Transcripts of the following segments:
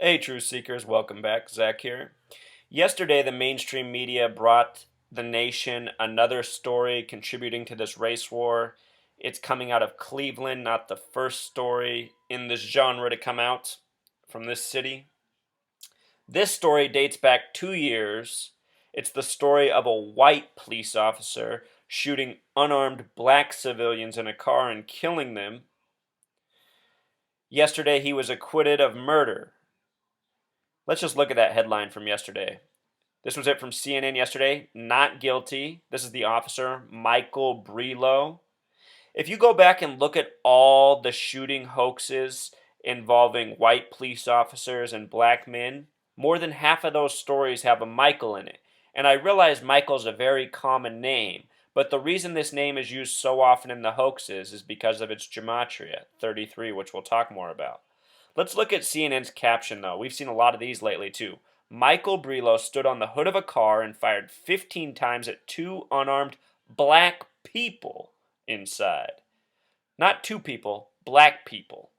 Hey, Truth Seekers, welcome back. Zach here. Yesterday, the mainstream media brought the nation another story contributing to this race war. It's coming out of Cleveland, not the first story in this genre to come out from this city. This story dates back 2 years. It's the story of a white police officer shooting unarmed black civilians in a car and killing them. Yesterday, he was acquitted of murder. Let's just look at that headline from yesterday. This was it from CNN yesterday. Not guilty. This is the officer, Michael Brelo. If you go back and look at all the shooting hoaxes involving white police officers and black men, more than half of those stories have a Michael in it. And I realize Michael's a very common name, but the reason this name is used so often in the hoaxes is because of its gematria, 33, which we'll talk more about. Let's look at CNN's caption, though. We've seen a lot of these lately, too. Michael Brelo stood on the hood of a car and fired 15 times at two unarmed black people inside. Not two people, black people.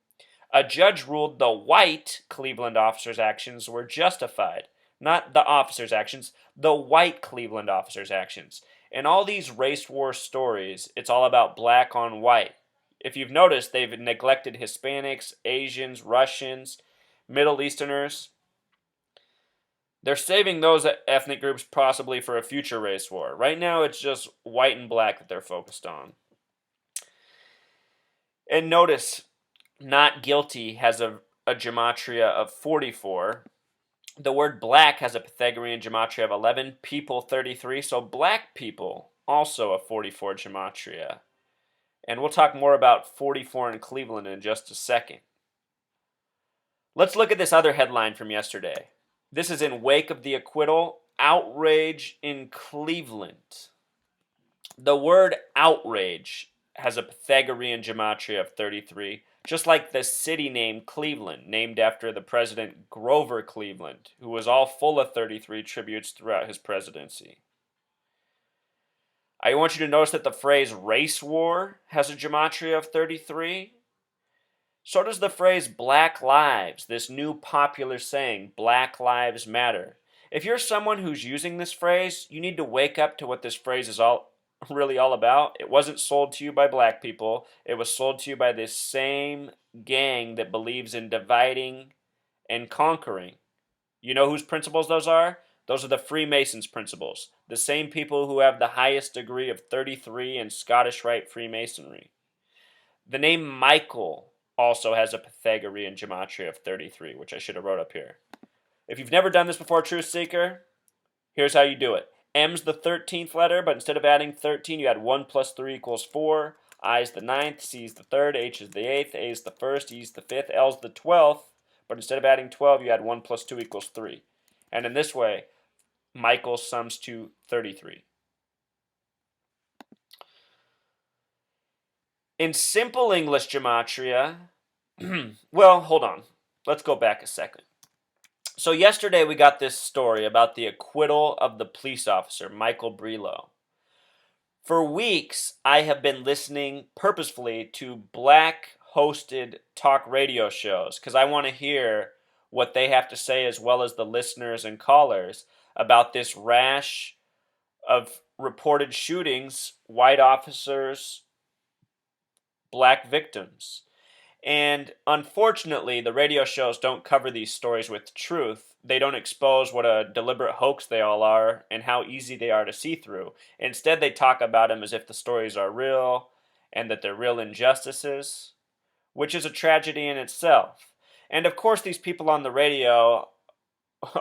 A judge ruled the white Cleveland officer's actions were justified. Not the officer's actions, the white Cleveland officer's actions. In all these race war stories, it's all about black on white. If you've noticed, they've neglected Hispanics, Asians, Russians, Middle Easterners. They're saving those ethnic groups possibly for a future race war. Right now, it's just white and black that they're focused on. And notice, not guilty has a gematria of 44. The word black has a Pythagorean gematria of 11, people 33, so black people also a 44 gematria. And we'll talk more about 44 in Cleveland in just a second. Let's look at this other headline from yesterday. This is in wake of the acquittal, outrage in Cleveland. The word outrage has a Pythagorean gematria of 33, just like the city name Cleveland, named after the president Grover Cleveland, who was all full of 33 tributes throughout his presidency. I want you to notice that the phrase race war has a gematria of 33. So does the phrase black lives, this new popular saying, Black Lives Matter. If you're someone who's using this phrase, you need to wake up to what this phrase is really all about. It wasn't sold to you by black people. It was sold to you by this same gang that believes in dividing and conquering. You know whose principles those are? Those are the Freemasons' principles. The same people who have the highest degree of 33 in Scottish Rite Freemasonry. The name Michael also has a Pythagorean gematria of 33, which I should have wrote up here. If you've never done this before, Truth Seeker, here's how you do it. M's the 13th letter, but instead of adding 13, you add 1 plus 3 equals 4. I's the 9th, C's the 3rd, H is the 8th, A's the 1st, E's the 5th, L's the 12th. But instead of adding 12, you add 1 plus 2 equals 3. And in this way, Michael sums to 33. In simple English gematria, well, hold on. Let's go back a second. So yesterday we got this story about the acquittal of the police officer, Michael Brelo. For weeks, I have been listening purposefully to black-hosted talk radio shows because I want to hear what they have to say as well as the listeners and callers about this rash of reported shootings, white officers, black victims. And unfortunately, the radio shows don't cover these stories with truth. They don't expose what a deliberate hoax they all are and how easy they are to see through. Instead, they talk about them as if the stories are real and that they're real injustices, which is a tragedy in itself. And of course, these people on the radio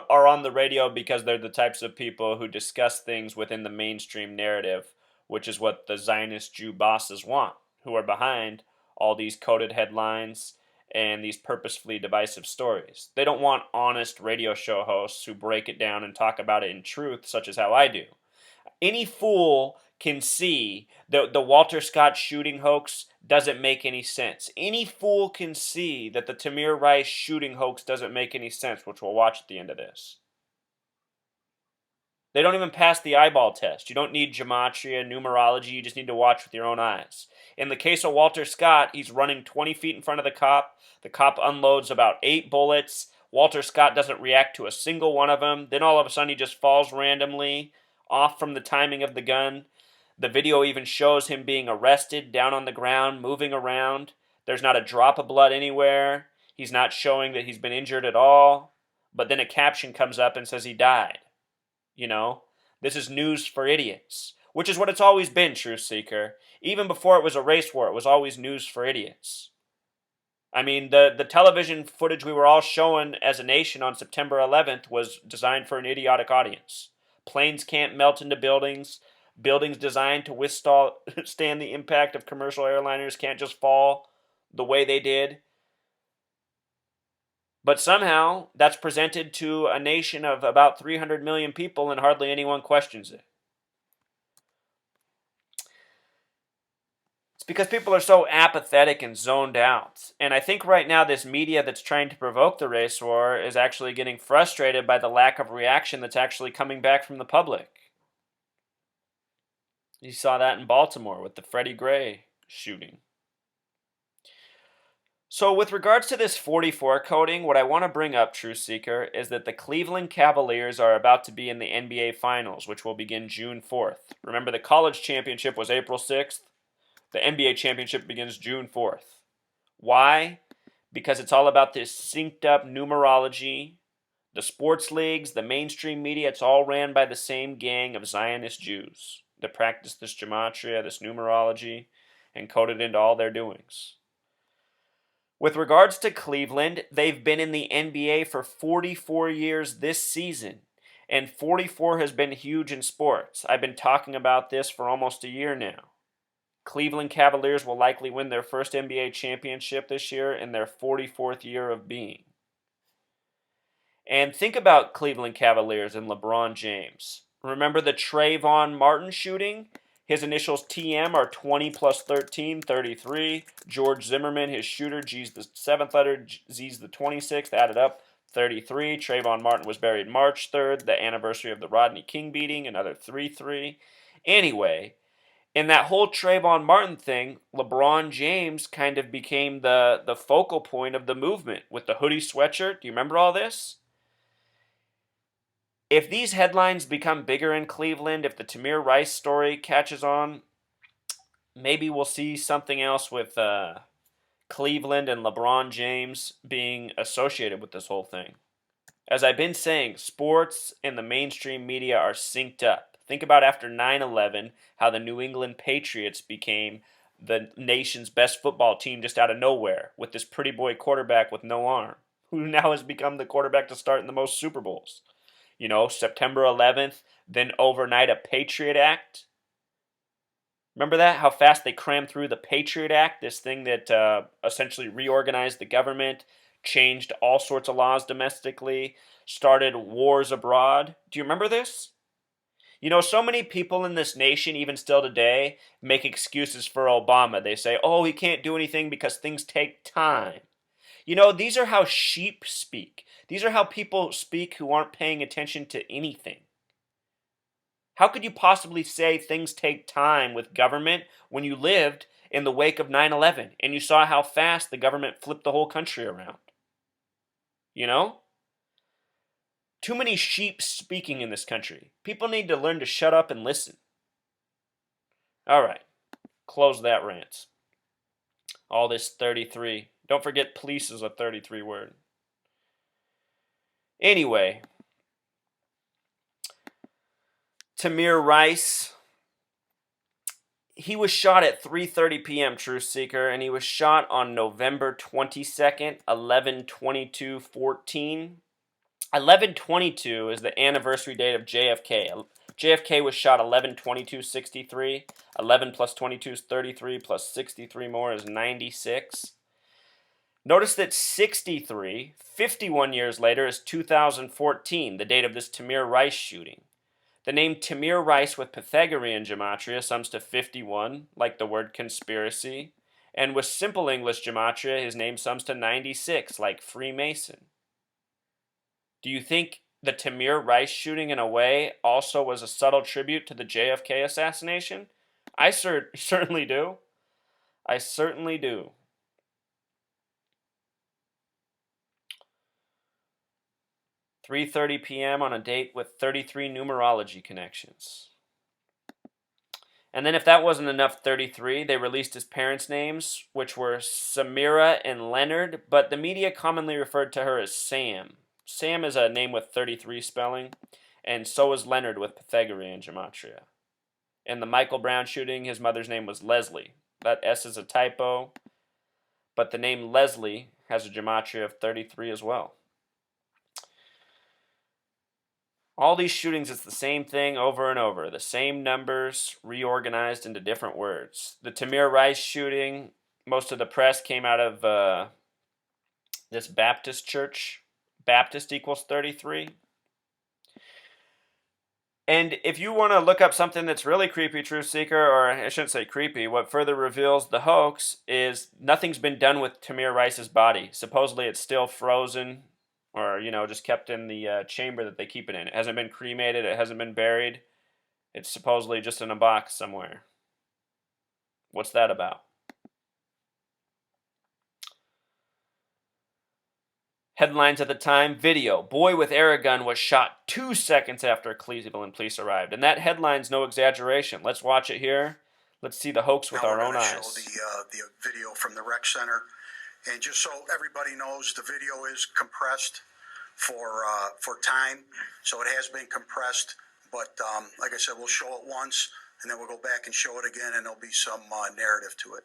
are on the radio because they're the types of people who discuss things within the mainstream narrative, which is what the Zionist Jew bosses want, who are behind all these coded headlines and these purposefully divisive stories. They don't want honest radio show hosts who break it down and talk about it in truth, such as how I do. Any fool can see the Walter Scott shooting hoax doesn't make any sense. Any fool can see that the Tamir Rice shooting hoax doesn't make any sense, which we'll watch at the end of this. They don't even pass the eyeball test. You don't need gematria, numerology. You just need to watch with your own eyes. In the case of Walter Scott, he's running 20 feet in front of the cop. The cop unloads about 8 bullets. Walter Scott doesn't react to a single one of them. Then all of a sudden he just falls randomly off from the timing of the gun. The video even shows him being arrested, down on the ground, moving around. There's not a drop of blood anywhere. He's not showing that he's been injured at all. But then a caption comes up and says he died. You know, this is news for idiots, which is what it's always been, Truth Seeker. Even before it was a race war, it was always news for idiots. I mean, the television footage we were all showing as a nation on September 11th was designed for an idiotic audience. Planes can't melt into buildings. Buildings designed to withstand the impact of commercial airliners can't just fall the way they did. But somehow, that's presented to a nation of about 300 million people and hardly anyone questions it. It's because people are so apathetic and zoned out. And I think right now this media that's trying to provoke the race war is actually getting frustrated by the lack of reaction that's actually coming back from the public. You saw that in Baltimore with the Freddie Gray shooting. So with regards to this 44 coding, what I want to bring up, Truth Seeker, is that the Cleveland Cavaliers are about to be in the NBA Finals, which will begin June 4th. Remember, the college championship was April 6th. The NBA championship begins June 4th. Why? Because it's all about this synced up numerology. The sports leagues, the mainstream media, it's all ran by the same gang of Zionist Jews that practice this gematria, this numerology, and code it into all their doings. With regards to Cleveland, they've been in the NBA for 44 years this season, and 44 has been huge in sports. I've been talking about this for almost a year now. Cleveland Cavaliers will likely win their first NBA championship this year in their 44th year of being. And think about Cleveland Cavaliers and LeBron James. Remember the Trayvon Martin shooting? His initials TM are 20 plus 13, 33. George Zimmerman, his shooter, G's the 7th letter, Z's the 26th, added up, 33. Trayvon Martin was buried March 3rd, the anniversary of the Rodney King beating, another 3-3. Anyway, in that whole Trayvon Martin thing, LeBron James kind of became the focal point of the movement with the hoodie sweatshirt. Do you remember all this? If these headlines become bigger in Cleveland, if the Tamir Rice story catches on, maybe we'll see something else with Cleveland and LeBron James being associated with this whole thing. As I've been saying, sports and the mainstream media are synced up. Think about after 9/11, how the New England Patriots became the nation's best football team just out of nowhere with this pretty boy quarterback with no arm, who now has become the quarterback to start in the most Super Bowls. You know, September 11th, then overnight a Patriot Act. Remember that? How fast they crammed through the Patriot Act, this thing that essentially reorganized the government, changed all sorts of laws domestically, started wars abroad. Do you remember this? You know, so many people in this nation, even still today, make excuses for Obama. They say, oh, he can't do anything because things take time. You know, these are how sheep speak. These are how people speak who aren't paying attention to anything. How could you possibly say things take time with government when you lived in the wake of 9/11 and you saw how fast the government flipped the whole country around? You know? Too many sheep speaking in this country. People need to learn to shut up and listen. All right, close that rant. All this 33. Don't forget police is a 33 word. Anyway, Tamir Rice, he was shot at 3:30 p.m., Truth Seeker, and he was shot on November 22nd, 11/22/14. 11/22 is the anniversary date of JFK. JFK was shot 11/22/63. 11 plus 22 is 33, plus 63 more is 96. Notice that 63, 51 years later, is 2014, the date of this Tamir Rice shooting. The name Tamir Rice with Pythagorean gematria sums to 51, like the word conspiracy. And with simple English gematria, his name sums to 96, like Freemason. Do you think the Tamir Rice shooting, in a way, also was a subtle tribute to the JFK assassination? I certainly do. I certainly do. 3:30 p.m. on a date with 33 numerology connections. And then if that wasn't enough 33, they released his parents' names, which were Samira and Leonard, but the media commonly referred to her as Sam. Sam is a name with 33 spelling, and so is Leonard with Pythagorean gematria. In the Michael Brown shooting, his mother's name was Leslie. That S is a typo, but the name Leslie has a gematria of 33 as well. All these shootings, it's the same thing over and over. The same numbers reorganized into different words. The Tamir Rice shooting, most of the press came out of this Baptist church. Baptist equals 33. And if you want to look up something that's really creepy, Truth Seeker, or I shouldn't say creepy, what further reveals the hoax is nothing's been done with Tamir Rice's body. Supposedly it's still frozen, or, just kept in the chamber that they keep it in. It hasn't been cremated. It hasn't been buried. It's supposedly just in a box somewhere. What's that about? Headlines at the time, video. Boy with air gun was shot 2 seconds after Cleveland police arrived. And that headline's no exaggeration. Let's watch it here. Let's see the hoax with our own eyes. Show the video from the rec center. And just so everybody knows, the video is compressed for time. So it has been compressed. But like I said, we'll show it once, and then we'll go back and show it again, and there'll be some narrative to it.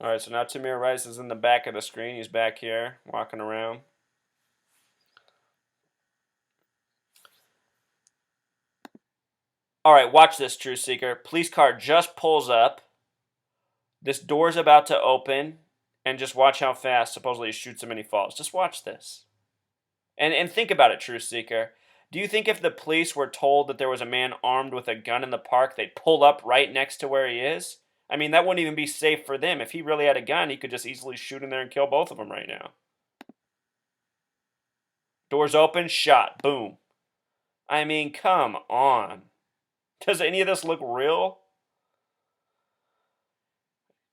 All right, so now Tamir Rice is in the back of the screen. He's back here, walking around. All right, watch this, Truth Seeker. Police car just pulls up. This door's about to open, and just watch how fast supposedly he shoots him and he falls. Just watch this. And think about it, Truth Seeker. Do you think if the police were told that there was a man armed with a gun in the park, they'd pull up right next to where he is? I mean, that wouldn't even be safe for them. If he really had a gun, he could just easily shoot in there and kill both of them right now. Doors open, shot, boom. I mean, come on. Does any of this look real?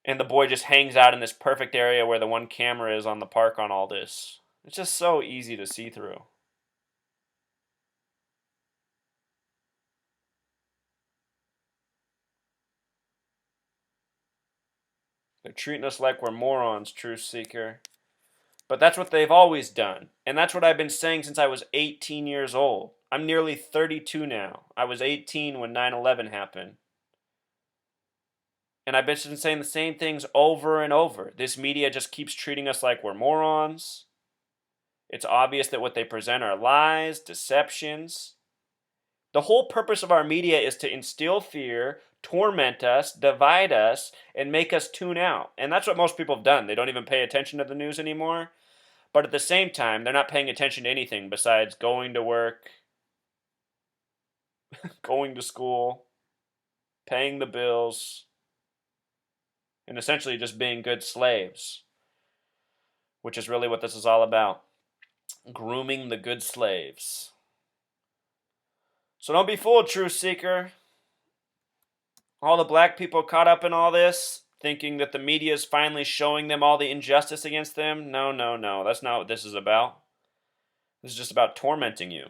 And the boy just hangs out in this perfect area where the one camera is on the park on all this. It's just so easy to see through. They're treating us like we're morons, Truth Seeker. But that's what they've always done. And that's what I've been saying since I was 18 years old. I'm nearly 32 now. I was 18 when 9/11 happened. And I've been saying the same things over and over. This media just keeps treating us like we're morons. It's obvious that what they present are lies, deceptions. The whole purpose of our media is to instill fear, torment us, divide us, and make us tune out. And that's what most people have done. They don't even pay attention to the news anymore. But at the same time, they're not paying attention to anything besides going to work, going to school, paying the bills, and essentially just being good slaves, which is really what this is all about. Grooming the good slaves. So don't be fooled, Truth Seeker. All the black people caught up in all this, thinking that the media is finally showing them all the injustice against them. No. That's not what this is about. This is just about tormenting you.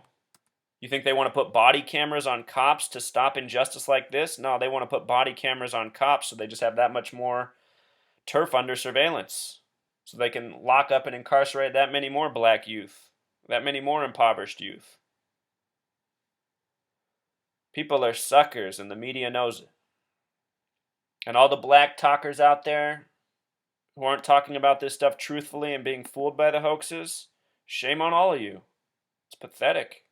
You think they want to put body cameras on cops to stop injustice like this? No, they want to put body cameras on cops so they just have that much more turf under surveillance. So they can lock up and incarcerate that many more black youth, that many more impoverished youth. People are suckers and the media knows it. And all the black talkers out there who aren't talking about this stuff truthfully and being fooled by the hoaxes, shame on all of you. It's pathetic.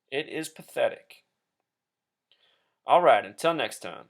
It is pathetic. All right, until next time.